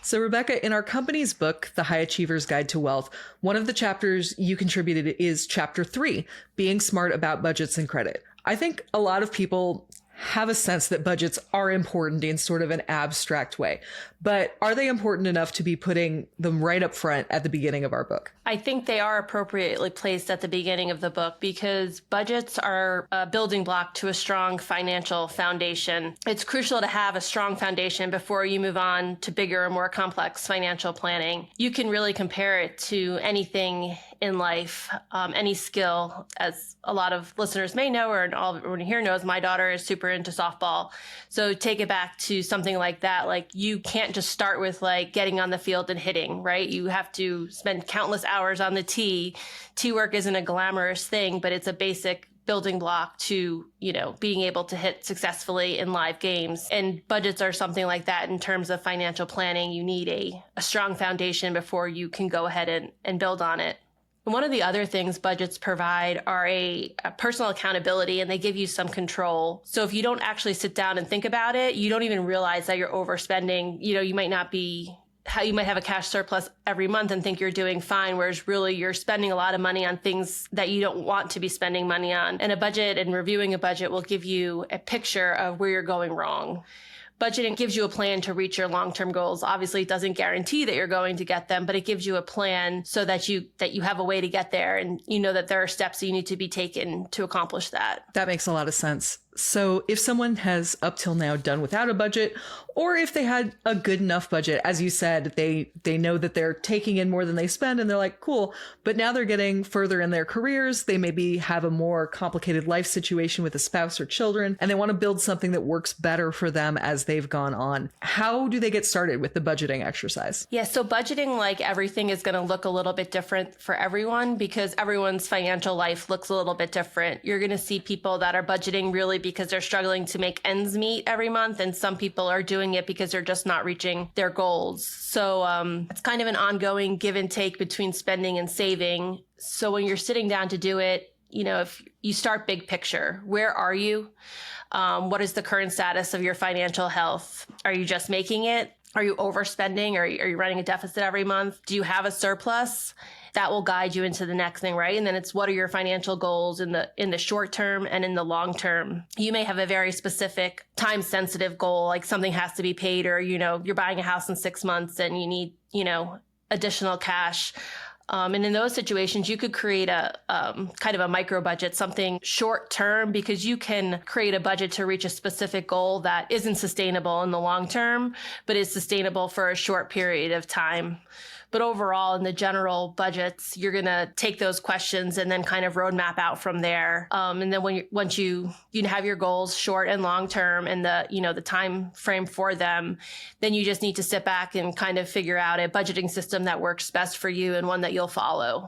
So, Rebecca, in our company's book, The High Achiever's Guide to Wealth, one of the chapters you contributed is Chapter 3, Being Smart About Budgets and Credit. I think a lot of people have a sense that budgets are important in sort of an abstract way, but are they important enough to be putting them right up front at the beginning of our book? I think they are appropriately placed at the beginning of the book because budgets are a building block to a strong financial foundation. It's crucial to have a strong foundation before you move on to bigger and more complex financial planning. You can really compare it to anything in life, any skill. As a lot of listeners may know, or all everyone here knows, my daughter is super into softball. So take it back to something like that. Like, you can't just start with like getting on the field and hitting, right? You have to spend countless hours on the tee. Tee work isn't a glamorous thing, but it's a basic building block to, being able to hit successfully in live games. And budgets are something like that in terms of financial planning. You need a strong foundation before you can go ahead and build on it. And one of the other things budgets provide are a personal accountability, and they give you some control. So if you don't actually sit down and think about it, you don't even realize that you're overspending. You might not be how you might have a cash surplus every month and think you're doing fine, whereas really you're spending a lot of money on things that you don't want to be spending money on. And a budget and reviewing a budget will give you a picture of where you're going wrong. Budgeting gives you a plan to reach your long-term goals. Obviously, it doesn't guarantee that you're going to get them, but it gives you a plan so that you have a way to get there, and you know that there are steps that you need to be taken to accomplish that. That makes a lot of sense. So if someone has up till now done without a budget, or if they had a good enough budget, as you said, they know that they're taking in more than they spend and they're like, cool, but now they're getting further in their careers. They maybe have a more complicated life situation with a spouse or children, and they want to build something that works better for them as they've gone on. How do they get started with the budgeting exercise? Yeah, so budgeting, like everything, is going to look a little bit different for everyone because everyone's financial life looks a little bit different. You're going to see people that are budgeting really because they're struggling to make ends meet every month. And some people are doing it because they're just not reaching their goals. So it's kind of an ongoing give and take between spending and saving. So when you're sitting down to do it, if you start big picture, where are you? What is the current status of your financial health? Are you just making it? Are you overspending? Are you running a deficit every month? Do you have a surplus? That will guide you into the next thing, right? And then it's, what are your financial goals in the short term and in the long term? You may have a very specific time sensitive goal, like something has to be paid, or, you're buying a house in 6 months and you need, additional cash. And in those situations, you could create a kind of a micro budget, something short term, because you can create a budget to reach a specific goal that isn't sustainable in the long term, but is sustainable for a short period of time. But overall, in the general budgets, you're going to take those questions and then kind of roadmap out from there. And then once you have your goals, short and long term, and the time frame for them, then you just need to sit back and kind of figure out a budgeting system that works best for you and one that you'll follow.